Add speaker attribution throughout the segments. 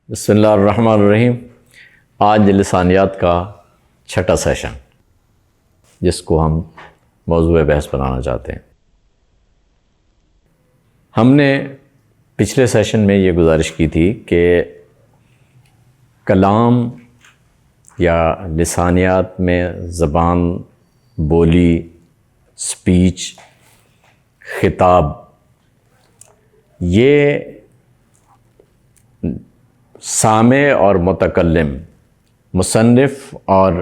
Speaker 1: بسم اللہ الرحمن الرحیم۔ آج لسانیات کا چھٹا سیشن جس کو ہم موضوع بحث بنانا چاہتے ہیں۔ ہم نے پچھلے سیشن میں یہ گزارش کی تھی کہ کلام یا لسانیات میں زبان، بولی، سپیچ، خطاب، یہ سامع اور متکلم، مصنف اور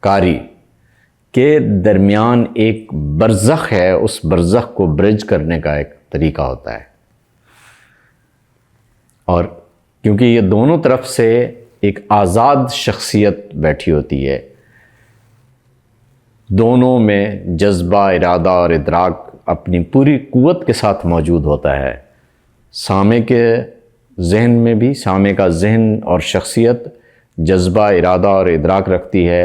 Speaker 1: قاری کے درمیان ایک برزخ ہے۔ اس برزخ کو برج کرنے کا ایک طریقہ ہوتا ہے، اور کیونکہ یہ دونوں طرف سے ایک آزاد شخصیت بیٹھی ہوتی ہے، دونوں میں جذبہ، ارادہ اور ادراک اپنی پوری قوت کے ساتھ موجود ہوتا ہے۔ سامع کے ذہن میں بھی، سامع کا ذہن اور شخصیت جذبہ، ارادہ اور ادراک رکھتی ہے،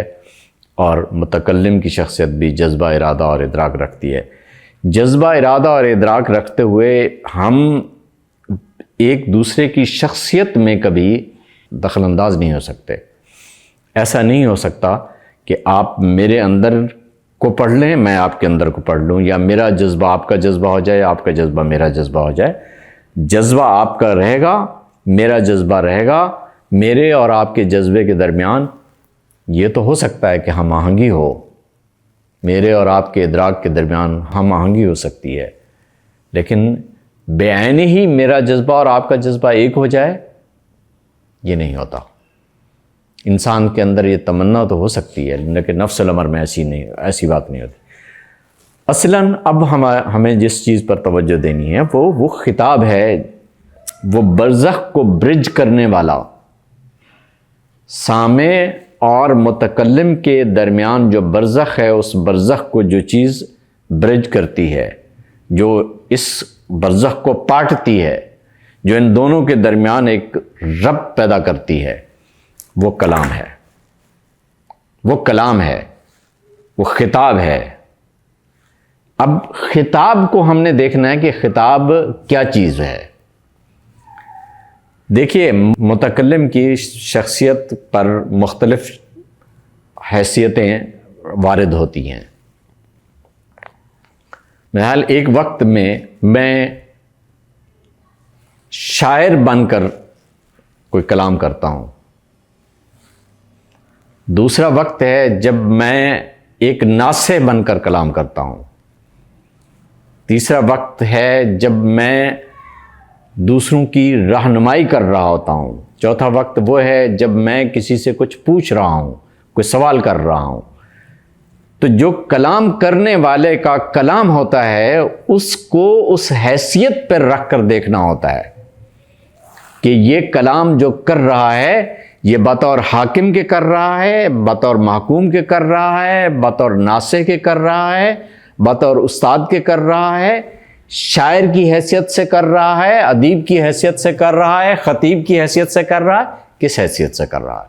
Speaker 1: اور متکلم کی شخصیت بھی جذبہ، ارادہ اور ادراک رکھتی ہے۔ جذبہ، ارادہ اور ادراک رکھتے ہوئے ہم ایک دوسرے کی شخصیت میں کبھی دخل انداز نہیں ہو سکتے۔ ایسا نہیں ہو سکتا کہ آپ میرے اندر کو پڑھ لیں، میں آپ کے اندر کو پڑھ لوں، یا میرا جذبہ آپ کا جذبہ ہو جائے، آپ کا جذبہ میرا جذبہ ہو جائے۔ جذبہ آپ کا رہے گا، میرا جذبہ رہے گا، میرے اور آپ کے جذبے کے درمیان یہ تو ہو سکتا ہے کہ ہم آہنگی ہو، میرے اور آپ کے ادراک کے درمیان ہم آہنگی ہو سکتی ہے، لیکن بے عینی ہی میرا جذبہ اور آپ کا جذبہ ایک ہو جائے، یہ نہیں ہوتا۔ انسان کے اندر یہ تمنا تو ہو سکتی ہے، لیکن نفس الامر میں ایسی بات نہیں ہوتی۔ اصلاً اب ہمیں جس چیز پر توجہ دینی ہے وہ خطاب ہے، وہ برزخ کو برج کرنے والا، سامع اور متکلم کے درمیان جو برزخ ہے، اس برزخ کو جو چیز برج کرتی ہے، جو اس برزخ کو پاٹتی ہے، جو ان دونوں کے درمیان ایک ربط پیدا کرتی ہے، وہ کلام ہے، وہ کلام ہے، وہ خطاب ہے۔ اب خطاب کو ہم نے دیکھنا ہے کہ خطاب کیا چیز ہے۔ دیکھیے، متکلم کی شخصیت پر مختلف حیثیتیں وارد ہوتی ہیں۔ مثال ایک وقت میں شاعر بن کر کوئی کلام کرتا ہوں، دوسرا وقت ہے جب میں ایک ناصح بن کر کلام کرتا ہوں، تیسرا وقت ہے جب میں دوسروں کی رہنمائی کر رہا ہوتا ہوں، چوتھا وقت وہ ہے جب میں کسی سے کچھ پوچھ رہا ہوں، کوئی سوال کر رہا ہوں۔ تو جو کلام کرنے والے کا کلام ہوتا ہے، اس کو اس حیثیت پر رکھ کر دیکھنا ہوتا ہے کہ یہ کلام جو کر رہا ہے، یہ بطور حاکم کے کر رہا ہے، بطور محکوم کے کر رہا ہے، بطور ناصح کے کر رہا ہے، بطور استاد کے کر رہا ہے، شاعر کی حیثیت سے کر رہا ہے، ادیب کی حیثیت سے کر رہا ہے، خطیب کی حیثیت سے کر رہا ہے، کس حیثیت سے کر رہا ہے۔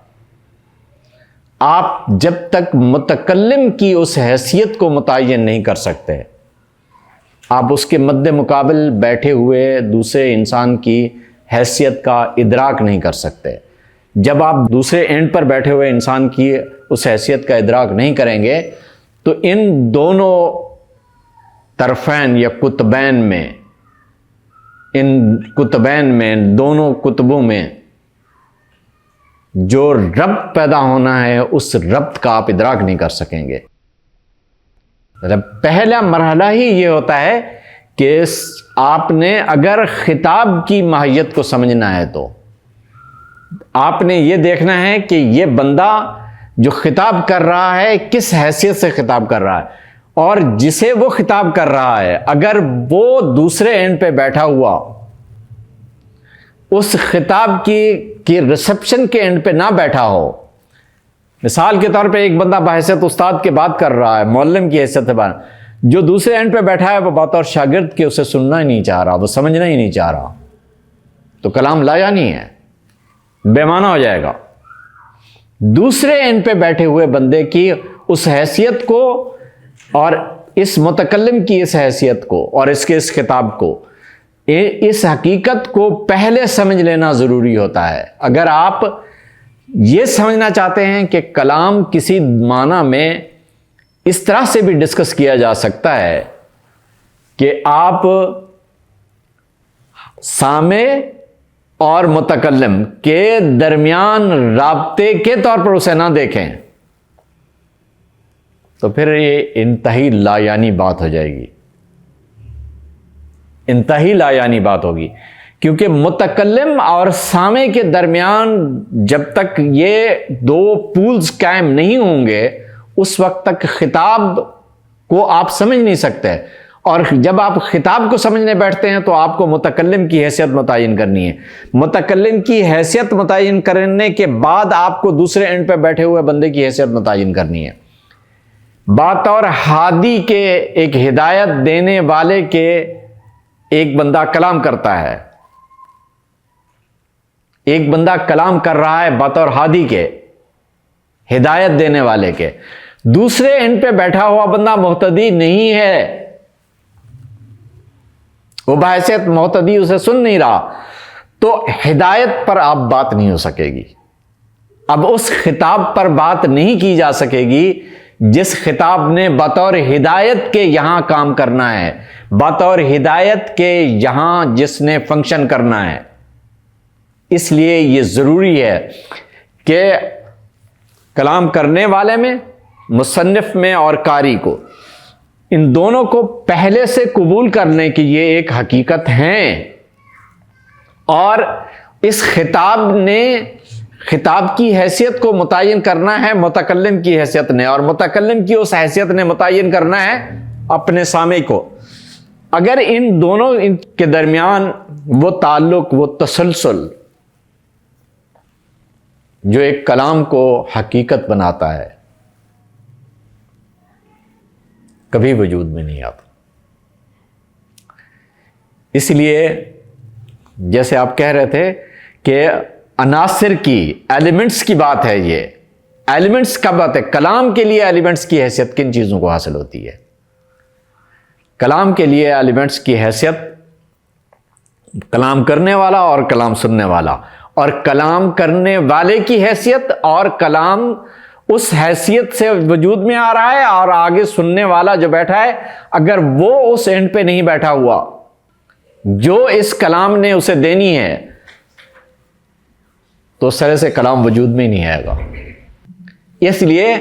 Speaker 1: آپ جب تک متکلم کی اس حیثیت کو متعین نہیں کر سکتے، آپ اس کے مد مقابل بیٹھے ہوئے دوسرے انسان کی حیثیت کا ادراک نہیں کر سکتے۔ جب آپ دوسرے اینڈ پر بیٹھے ہوئے انسان کی اس حیثیت کا ادراک نہیں کریں گے، تو ان دونوں طرفین یا قطبین میں، دونوں قطبوں میں جو ربط پیدا ہونا ہے، اس ربط کا آپ ادراک نہیں کر سکیں گے۔ پہلا مرحلہ ہی یہ ہوتا ہے کہ آپ نے اگر خطاب کی ماہیت کو سمجھنا ہے تو آپ نے یہ دیکھنا ہے کہ یہ بندہ جو خطاب کر رہا ہے کس حیثیت سے خطاب کر رہا ہے، اور جسے وہ خطاب کر رہا ہے اگر وہ دوسرے اینڈ پہ بیٹھا ہوا اس خطاب کی ریسپشن کے اینڈ پہ نہ بیٹھا ہو۔ مثال کے طور پہ ایک بندہ بحیثیت استاد کے بات کر رہا ہے، معلم کی حیثیت سے بات، جو دوسرے اینڈ پہ بیٹھا ہے وہ بطور شاگرد کے اسے سننا ہی نہیں چاہ رہا، وہ سمجھنا ہی نہیں چاہ رہا، تو کلام لایا نہیں ہے، بے معنی ہو جائے گا۔ دوسرے اینڈ پہ بیٹھے ہوئے بندے کی اس حیثیت کو اور اس متکلم کی اس حیثیت کو اور اس کے اس خطاب کو اس حقیقت کو پہلے سمجھ لینا ضروری ہوتا ہے۔ اگر آپ یہ سمجھنا چاہتے ہیں کہ کلام کسی معنی میں اس طرح سے بھی ڈسکس کیا جا سکتا ہے کہ آپ سامع اور متکلم کے درمیان رابطے کے طور پر اسے نہ دیکھیں، تو پھر یہ انتہائی لایعنی بات ہو جائے گی، انتہائی لایعنی بات ہوگی۔ کیونکہ متکلم اور سامع کے درمیان جب تک یہ دو پولز قائم نہیں ہوں گے اس وقت تک خطاب کو آپ سمجھ نہیں سکتے، اور جب آپ خطاب کو سمجھنے بیٹھتے ہیں تو آپ کو متکلم کی حیثیت متعین کرنی ہے۔ متکلم کی حیثیت متعین کرنے کے بعد آپ کو دوسرے اینڈ پہ بیٹھے ہوئے بندے کی حیثیت متعین کرنی ہے۔ بطور ہادی کے، ایک ہدایت دینے والے کے، ایک بندہ کلام کرتا ہے، ایک بندہ کلام کر رہا ہے بطور ہادی کے، ہدایت دینے والے کے، دوسرے اینڈ پہ بیٹھا ہوا بندہ مہتدی نہیں ہے، وہ بحیثیت مہتدی اسے سن نہیں رہا، تو ہدایت پر آپ بات نہیں ہو سکے گی۔ اب اس خطاب پر بات نہیں کی جا سکے گی جس خطاب نے بطور ہدایت کے یہاں کام کرنا ہے، بطور ہدایت کے یہاں جس نے فنکشن کرنا ہے۔ اس لیے یہ ضروری ہے کہ کلام کرنے والے میں، مصنف میں اور قاری کو، ان دونوں کو پہلے سے قبول کرنے کی یہ ایک حقیقت ہے، اور اس خطاب نے، خطاب کی حیثیت کو متعین کرنا ہے متکلم کی حیثیت نے، اور متکلم کی اس حیثیت نے متعین کرنا ہے اپنے سامع کو۔ اگر ان دونوں کے درمیان وہ تعلق، وہ تسلسل جو ایک کلام کو حقیقت بناتا ہے، کبھی وجود میں نہیں آتا۔ اس لیے جیسے آپ کہہ رہے تھے کہ عناصر کی، ایلیمنٹس کی بات ہے، یہ ایلیمنٹس کا بات ہے۔ کلام کے لیے ایلیمنٹس کی حیثیت کن چیزوں کو حاصل ہوتی ہے؟ کلام کے لیے ایلیمنٹس کی حیثیت کلام کرنے والا اور کلام سننے والا، اور کلام کرنے والے کی حیثیت اور کلام اس حیثیت سے وجود میں آ رہا ہے، اور آگے سننے والا جو بیٹھا ہے اگر وہ اس اینڈ پہ نہیں بیٹھا ہوا جو اس کلام نے اسے دینی ہے تو اس طرح سے کلام وجود میں ہی نہیں آئے گا۔ اس لیے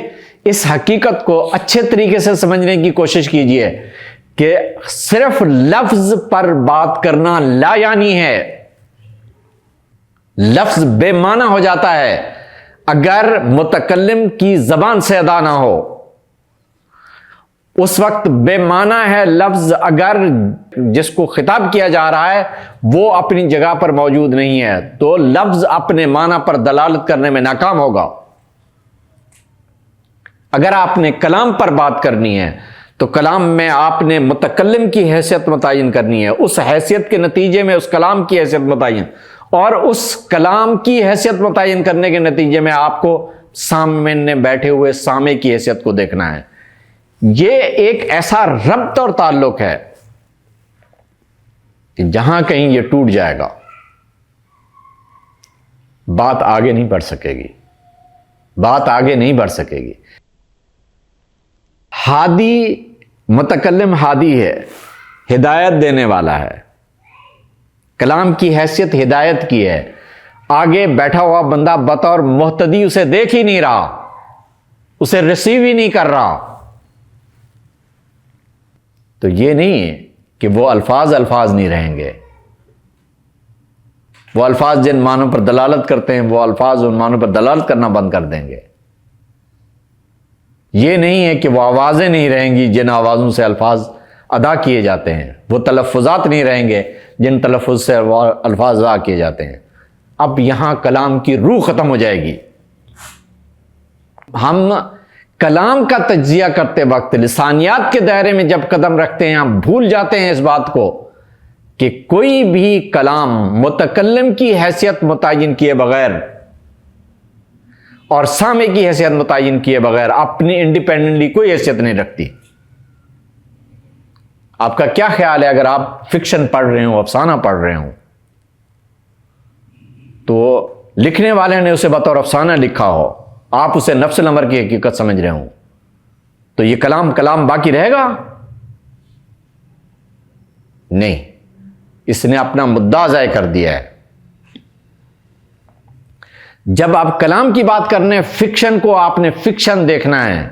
Speaker 1: اس حقیقت کو اچھے طریقے سے سمجھنے کی کوشش کیجئے کہ صرف لفظ پر بات کرنا لا یعنی ہے، لفظ بے معنی ہو جاتا ہے اگر متکلم کی زبان سے ادا نہ ہو۔ اس وقت بے معنی ہے لفظ اگر جس کو خطاب کیا جا رہا ہے وہ اپنی جگہ پر موجود نہیں ہے، تو لفظ اپنے معنی پر دلالت کرنے میں ناکام ہوگا۔ اگر آپ نے کلام پر بات کرنی ہے تو کلام میں آپ نے متکلم کی حیثیت متعین کرنی ہے، اس حیثیت کے نتیجے میں اس کلام کی حیثیت متعین، اور اس کلام کی حیثیت متعین کرنے کے نتیجے میں آپ کو سامنے بیٹھے ہوئے سامع کی حیثیت کو دیکھنا ہے۔ یہ ایک ایسا ربط اور تعلق ہے کہ جہاں کہیں یہ ٹوٹ جائے گا بات آگے نہیں بڑھ سکے گی، بات آگے نہیں بڑھ سکے گی۔ ہادی، متکلم ہادی ہے، ہدایت دینے والا ہے، کلام کی حیثیت ہدایت کی ہے، آگے بیٹھا ہوا بندہ بطور مہتدی اسے دیکھ ہی نہیں رہا، اسے ریسیو ہی نہیں کر رہا، تو یہ نہیں ہے کہ وہ الفاظ نہیں رہیں گے، وہ الفاظ جن معنوں پر دلالت کرتے ہیں وہ الفاظ ان معنوں پر دلالت کرنا بند کر دیں گے۔ یہ نہیں ہے کہ وہ آوازیں نہیں رہیں گی جن آوازوں سے الفاظ ادا کیے جاتے ہیں، وہ تلفظات نہیں رہیں گے جن تلفظ سے الفاظ ادا کیے جاتے ہیں۔ اب یہاں کلام کی روح ختم ہو جائے گی۔ ہم کلام کا تجزیہ کرتے وقت لسانیات کے دائرے میں جب قدم رکھتے ہیں ہم بھول جاتے ہیں اس بات کو کہ کوئی بھی کلام متکلم کی حیثیت متعین کیے بغیر اور سامع کی حیثیت متعین کیے بغیر اپنی انڈیپینڈنٹلی کوئی حیثیت نہیں رکھتی۔ آپ کا کیا خیال ہے اگر آپ فکشن پڑھ رہے ہوں، افسانہ پڑھ رہے ہوں، تو لکھنے والے نے اسے بطور افسانہ لکھا ہو، آپ اسے نفس الامر کی حقیقت سمجھ رہے ہوں، تو یہ کلام باقی رہے گا؟ نہیں، اس نے اپنا مدعا ضائع کر دیا ہے۔ جب آپ کلام کی بات کرنے، فکشن کو آپ نے فکشن دیکھنا ہے،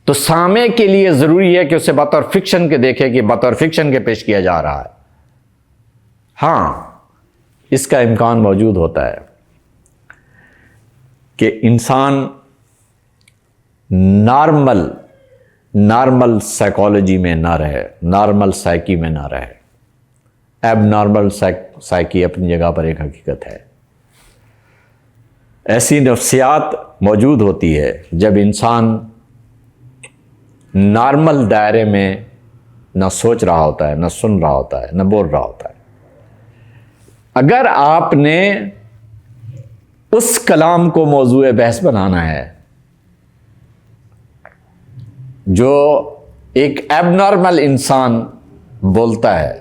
Speaker 1: تو سامع کے لیے ضروری ہے کہ اسے بطور فکشن کے دیکھے کہ بطور فکشن کے پیش کیا جا رہا ہے۔ ہاں، اس کا امکان موجود ہوتا ہے کہ انسان نارمل سائیکالوجی میں نہ رہے، نارمل سائیکی میں نہ رہے۔ ایب نارمل سائیکی اپنی جگہ پر ایک حقیقت ہے۔ ایسی نفسیات موجود ہوتی ہے جب انسان نارمل دائرے میں نہ سوچ رہا ہوتا ہے، نہ سن رہا ہوتا ہے، نہ بول رہا ہوتا ہے۔ اگر آپ نے اس کلام کو موضوع بحث بنانا ہے جو ایک ایب نارمل انسان بولتا ہے،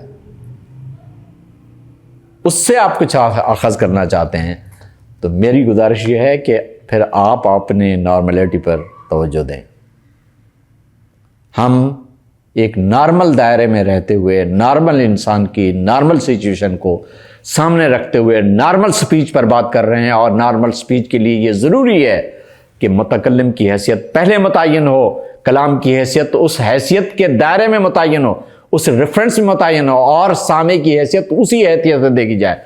Speaker 1: اس سے آپ کچھ اخذ کرنا چاہتے ہیں، تو میری گزارش یہ ہے کہ پھر آپ اپنے نارملٹی پر توجہ دیں۔ ہم ایک نارمل دائرے میں رہتے ہوئے، نارمل انسان کی نارمل سچویشن کو سامنے رکھتے ہوئے نارمل سپیچ پر بات کر رہے ہیں، اور نارمل سپیچ کے لیے یہ ضروری ہے کہ متکلم کی حیثیت پہلے متعین ہو، کلام کی حیثیت اس حیثیت کے دائرے میں متعین ہو، اس ریفرنس میں متعین ہو، اور سامع کی حیثیت اسی حیثیت سے دیکھی جائے۔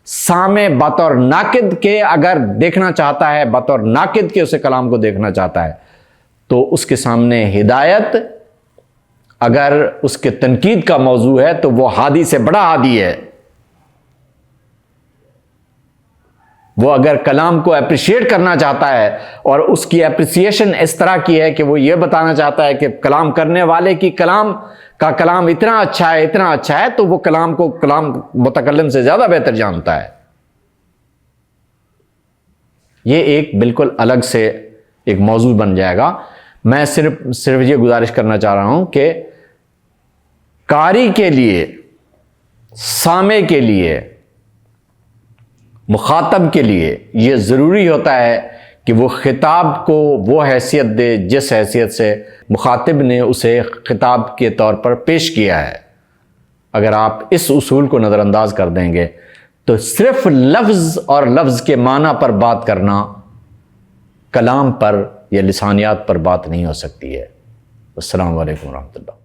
Speaker 1: سامع بطور ناقد کے اگر دیکھنا چاہتا ہے، بطور ناقد کے اسے کلام کو دیکھنا چاہتا ہے، تو اس کے سامنے ہدایت اگر اس کے تنقید کا موضوع ہے تو وہ ہادی سے بڑا ہادی ہے۔ وہ اگر کلام کو اپریشیٹ کرنا چاہتا ہے اور اس کی اپریسیشن اس طرح کی ہے کہ وہ یہ بتانا چاہتا ہے کہ کلام کرنے والے کی کلام اتنا اچھا ہے، تو وہ کلام متکلم سے زیادہ بہتر جانتا ہے۔ یہ ایک بالکل الگ سے ایک موضوع بن جائے گا۔ میں صرف یہ گزارش کرنا چاہ رہا ہوں کہ قاری کے لیے، سامع کے لیے، مخاطب کے لیے یہ ضروری ہوتا ہے کہ وہ خطاب کو وہ حیثیت دے جس حیثیت سے مخاطب نے اسے خطاب کے طور پر پیش کیا ہے۔ اگر آپ اس اصول کو نظر انداز کر دیں گے تو صرف لفظ اور لفظ کے معنی پر بات کرنا کلام پر یا لسانیات پر بات نہیں ہو سکتی ہے۔ السلام علیکم ورحمۃ اللہ۔